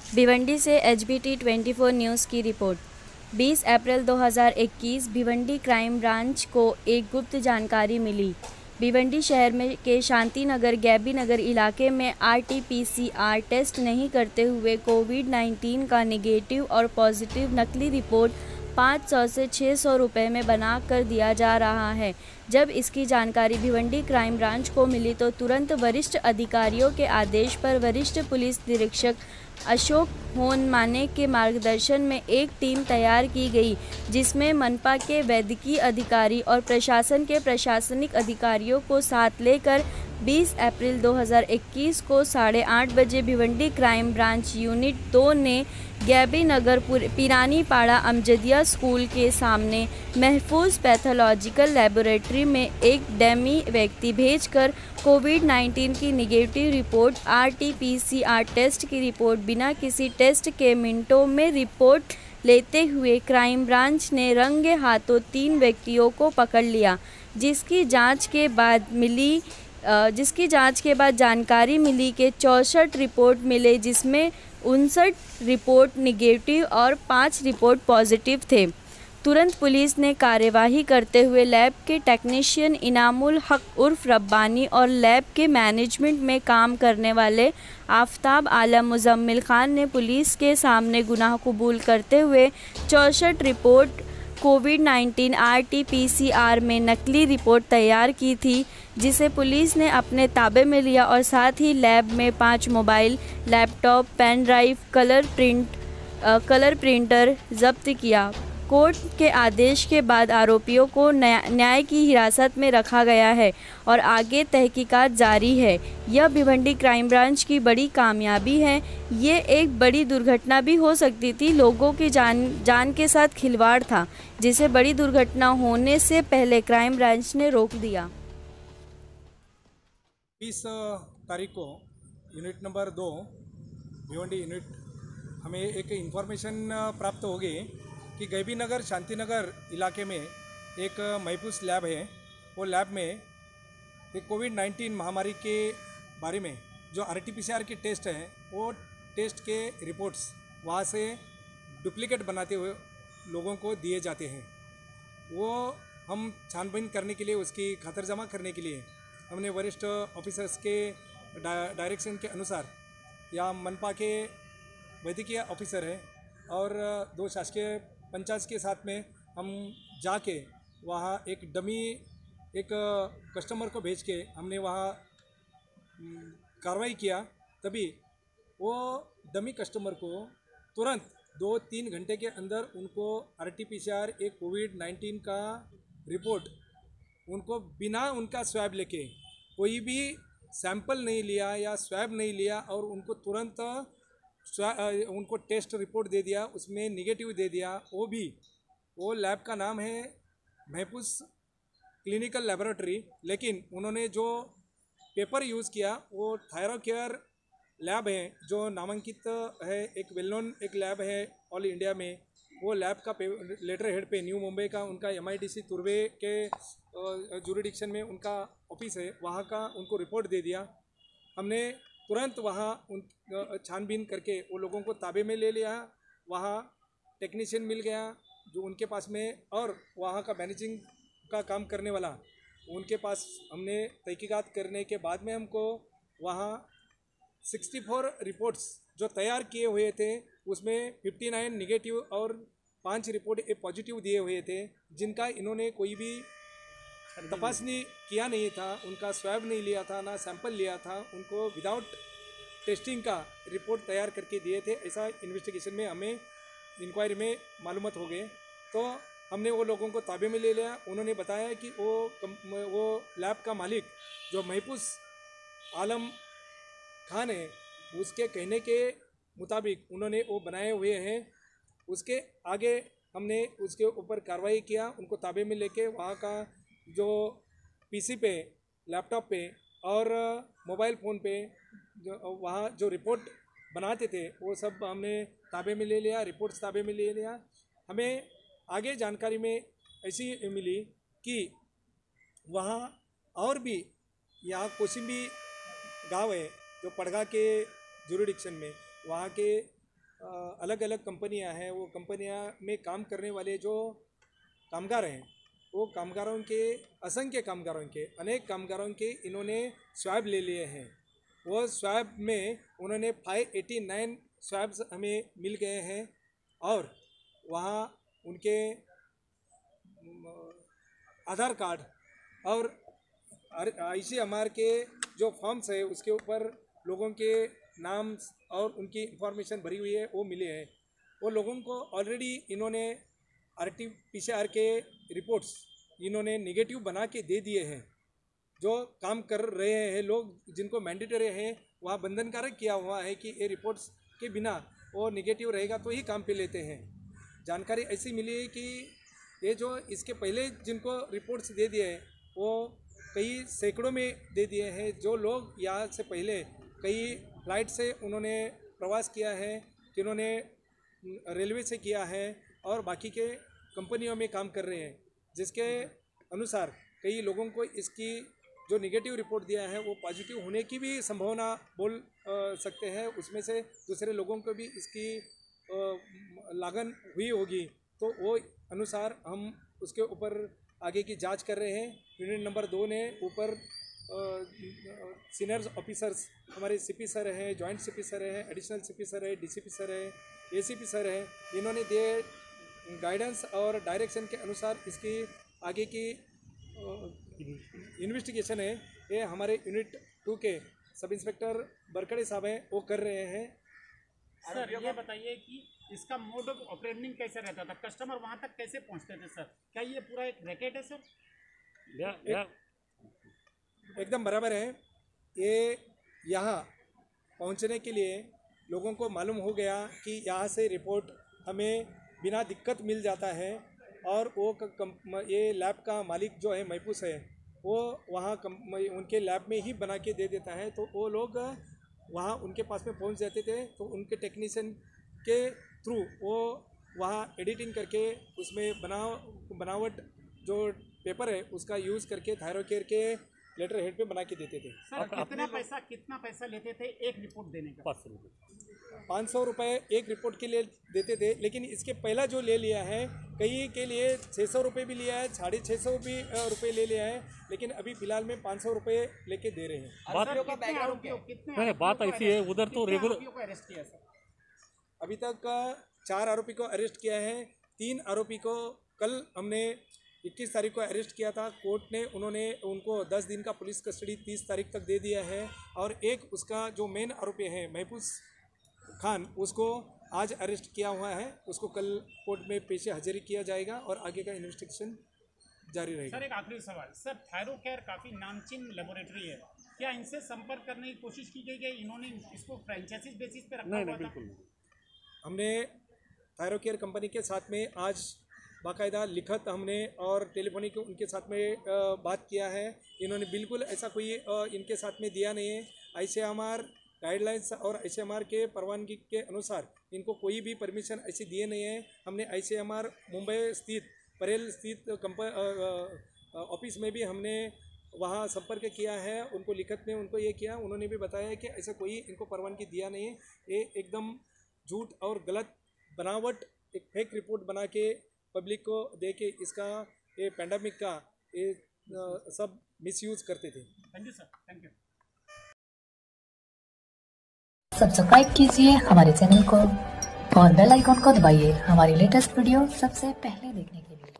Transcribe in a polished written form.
भिवंडी से HBT 24 news की report. 20 अप्रैल 2021 Bhiwandi crime branch को एक गुप्त जानकारी मिली। भिवंडी शहर में के शांति नगर गैबी नगर इलाके में RT-PCR टेस्ट नहीं करते हुए कोविड-19 का नेगेटिव और पॉजिटिव नकली रिपोर्ट 500 से 600 रुपये में बना कर दिया जा रहा है। जब इसकी जानकारी भिवंडी क्राइम ब्रांच को मिली तो तुरंत वरिष्ठ अधिकारियों के आदेश पर वरिष्ठ पुलिस निरीक्षक अशोक होनमाने के मार्गदर्शन में एक टीम तैयार की गई, जिसमें मनपा के वैद्यकीय अधिकारी और प्रशासन के प्रशासनिक अधिकारियों को साथ लेकर 20 अप्रैल 2021 को 8:30 बजे भिवंडी क्राइम ब्रांच यूनिट 2 ने गैबी नगर पिरानी पाड़ा अमजदिया स्कूल के सामने महफूज पैथोलॉजिकल लेबोरेटरी में एक डमी व्यक्ति भेजकर कोविड-19 की निगेटिव रिपोर्ट RT-PCR टेस्ट की रिपोर्ट बिना किसी टेस्ट के मिनटों में रिपोर्ट लेते हुए क्राइम ब्रांच ने रंगे हाथों 3 व्यक्तियों को पकड़ लिया, जिसकी जांच के बाद जानकारी मिली कि 64 रिपोर्ट मिले, जिसमें 59 रिपोर्ट निगेटिव और 5 रिपोर्ट पॉजिटिव थे। तुरंत पुलिस ने कार्यवाही करते हुए लैब के टेक्नीशियन इनामुल हक उर्फ रब्बानी और लैब के मैनेजमेंट में काम करने वाले आफ्ताब आलम मुजम्मिल खान ने पुलिस के सामने गुनाह कबूल करते हुए 64 रिपोर्ट कोविड-19 RT-PCR में नकली रिपोर्ट तैयार की थी, जिसे पुलिस ने अपने ताबे में लिया और साथ ही लैब में 5 mobile, laptop, pen drive, colour printer जब्त किया। कोर्ट के आदेश के बाद आरोपियों को न्याय की हिरासत में रखा गया है और आगे तहकीकात जारी है। यह भिवंडी क्राइम ब्रांच की बड़ी कामयाबी है। ये एक बड़ी दुर्घटना भी हो सकती थी। लोगों की जान के साथ खिलवाड़ था, जिसे बड़ी दुर्घटना होने से पहले क्राइम ब्रांच ने रोक दिया। 20 तारीख को यूनिट नंबर 2 भिवंडी यूनिट हमें एक इन्फॉर्मेशन प्राप्त हो गई कि गैबी नगर शांति नगर इलाके में एक महफूज लैब है। वो लैब में एक कोविड-19 महामारी के बारे में जो RT-PCR की टेस्ट है, वो टेस्ट के रिपोर्ट्स वहाँ से डुप्लीकेट बनाते हुए लोगों को दिए जाते हैं। वो हम छानबीन करने के लिए, उसकी खातर जमा करने के लिए हमने वरिष्ठ ऑफिसर्स के डायरेक्शन के अनुसार या मनपा के वैद्यकीय ऑफिसर है और 2 शासकीय पंचायत के साथ में हम जाके वहाँ एक डमी एक कस्टमर को भेज के हमने वहाँ कार्रवाई किया। तभी वो डमी कस्टमर को तुरंत 2-3 घंटे के अंदर उनको RT-PCR एक कोविड-19 का रिपोर्ट उनको बिना उनका स्वैब लेके, कोई भी सैंपल नहीं लिया या स्वैब नहीं लिया और उनको तुरंत उनको टेस्ट रिपोर्ट दे दिया, उसमें निगेटिव दे दिया। वो लैब का नाम है महफूज क्लिनिकल लेबोरेटरी, लेकिन उन्होंने जो पेपर यूज़ किया वो थायरोकेयर लैब है, जो नामांकित है, एक वेल नोन एक लैब है ऑल इंडिया में। वो लैब का लेटर हेड पे न्यू मुंबई का उनका MIDC तुर्वे के जुरिडिक्शन में उनका ऑफिस है, वहाँ का उनको रिपोर्ट दे दिया। हमने तुरंत वहाँ छानबीन करके वो लोगों को ताबे में ले लिया। वहाँ टेक्नीशियन मिल गया जो उनके पास में, और वहाँ का मैनेजिंग का काम करने वाला उनके पास हमने तहकीकात करने के बाद में हमको वहाँ 64 रिपोर्ट्स जो तैयार किए हुए थे, उसमें 59 निगेटिव और 5 रिपोर्ट पॉजिटिव दिए हुए थे, जिनका इन्होंने कोई भी तपासनी किया नहीं था, उनका स्वैब नहीं लिया था, ना सैंपल लिया था, उनको विदाउट टेस्टिंग का रिपोर्ट तैयार करके दिए थे। ऐसा इन्वेस्टिगेशन में हमें इंक्वायरी में मालूमात हो गए, तो हमने वो लोगों को ताबे में ले लिया। उन्होंने बताया कि वो लैब का मालिक जो महफूज आलम खान है, उसके कहने के मुताबिक उन्होंने वो बनाए हुए हैं। उसके आगे हमने उसके ऊपर कार्रवाई किया, उनको ताबे में लेके वहाँ का जो PC पे, लैपटॉप पे और मोबाइल फ़ोन पे जो वहाँ जो रिपोर्ट बनाते थे वो सब हमने ताबे में ले लिया, रिपोर्ट्स ताबे में ले लिया। हमें आगे जानकारी में ऐसी मिली कि वहाँ और भी यहाँ कोसिम्बी गांव है जो पड़गा के जुरिडिक्शन में, वहाँ के अलग अलग कंपनियां हैं, वो कंपनियां में काम करने वाले जो कामगार हैं, वो कामगारों के असंख्य कामगारों के अनेक कामगारों के इन्होंने स्वैब ले लिए हैं। वो स्वैब में उन्होंने 589 स्वैब्स हमें मिल गए हैं और वहाँ उनके आधार कार्ड और ICMR के जो फॉर्म्स है उसके ऊपर लोगों के नाम और उनकी इंफॉर्मेशन भरी हुई है वो मिले हैं। वो लोगों को ऑलरेडी इन्होंने RT-PCR के रिपोर्ट्स इन्होंने नेगेटिव बना के दे दिए हैं। जो काम कर रहे हैं लोग जिनको मैंडेटरी है वहाँ बंधनकारक किया हुआ है कि ये रिपोर्ट्स के बिना वो नेगेटिव रहेगा तो ही काम पे लेते हैं। जानकारी ऐसी मिली है कि ये जो इसके पहले जिनको रिपोर्ट्स दे दिए हैं वो कई सैकड़ों में दे दिए हैं। जो लोग यहाँ से पहले कई फ्लाइट से उन्होंने प्रवास किया है, जिन्होंने रेलवे से किया है और बाकी के कंपनियों में काम कर रहे हैं, जिसके अनुसार कई लोगों को इसकी जो नेगेटिव रिपोर्ट दिया है वो पॉजिटिव होने की भी संभावना बोल सकते हैं। उसमें से दूसरे लोगों को भी इसकी लागन हुई होगी, तो वो अनुसार हम उसके ऊपर आगे की जांच कर रहे हैं। यूनिट नंबर 2 ने ऊपर सीनियर ऑफिसर्स हमारे CP सर हैं, जॉइंट CP सर हैं, एडिशनल CP सर है, DCP सर है, ACP सर है, इन्होंने दिए गाइडेंस और डायरेक्शन के अनुसार इसकी आगे की इन्वेस्टिगेशन है ये हमारे यूनिट 2 के सब इंस्पेक्टर बरकड़े साहब हैं वो कर रहे हैं। सर ये बताइए कि इसका मोड ऑफ ऑपरेटिंग कैसे रहता था, कस्टमर वहां तक कैसे पहुंचते थे सर? क्या ये पूरा एक रैकेट है सर? एकदम बराबर है। ये यहाँ पहुँचने के लिए लोगों को मालूम हो गया कि यहाँ से रिपोर्ट हमें बिना दिक्कत मिल जाता है और वो ये लैब का मालिक जो है महफूज है वो वहाँ उनके लैब में ही बना के दे देता है। तो वो लोग वहाँ उनके पास में पहुँच जाते थे तो उनके टेक्नीशियन के थ्रू वो वहाँ एडिटिंग करके उसमें बनावट जो पेपर है उसका यूज़ करके थायरोकेयर के लेटर हेड पे बना के देते थे। सर कितना पैसा लेते थे एक रिपोर्ट देने का? 500 रुपये एक रिपोर्ट के लिए देते थे, लेकिन इसके पहला जो ले लिया है कई के लिए 600 रुपये भी लिया है, 650 भी रुपये ले लिया है, लेकिन अभी फिलहाल में 500 रुपये लेके दे रहे हैं। बात ऐसी है उधर तो रेगुलर अरेस्ट किया सर? अभी तक 4 आरोपी को अरेस्ट किया है। 3 आरोपी को कल हमने 21 तारीख को अरेस्ट किया था। कोर्ट ने उनको 10 दिन का पुलिस कस्टडी 30 तारीख तक दे दिया है और एक उसका जो मेन आरोपी है महफूज खान उसको आज अरेस्ट किया हुआ है। उसको कल कोर्ट में पेश हाजिरी किया जाएगा और आगे का इन्वेस्टिगेशन जारी रहेगा। सर एक आखिरी सवाल, सर थायरोकेयर काफ़ी नामचीन लेबोरेटरी है, क्या इनसे संपर्क करने की कोशिश की गई है? इन्होंने इसको फ्रेंचाइजी बेसिस पे रखा हुआ था? बिल्कुल। हमने थायरोकेयर कंपनी के साथ में आज बाकायदा लिखत हमने और टेलीफोनिक उनके साथ में बात किया है। इन्होंने बिल्कुल ऐसा कोई इनके साथ में दिया नहीं है। ICMR गाइडलाइंस और ICMR के परवानगी के अनुसार इनको कोई भी परमिशन ऐसी दिए नहीं है। हमने ICMR मुंबई स्थित परेल स्थित ऑफिस में भी हमने वहाँ संपर्क किया है, उनको लिखत में उनको ये किया, उन्होंने भी बताया है कि ऐसा कोई इनको परवानगी दिया नहीं है। ये एकदम झूठ और गलत बनावट एक फेक रिपोर्ट बना के पब्लिक को दे के इसका ये पैंडमिक का ये सब मिसयूज करते थे। Thank you sir, thank you. Subscribe कीजिए हमारे चैनल को और बेल आइकॉन को दबाइए हमारी लेटेस्ट वीडियो सबसे पहले देखने के लिए।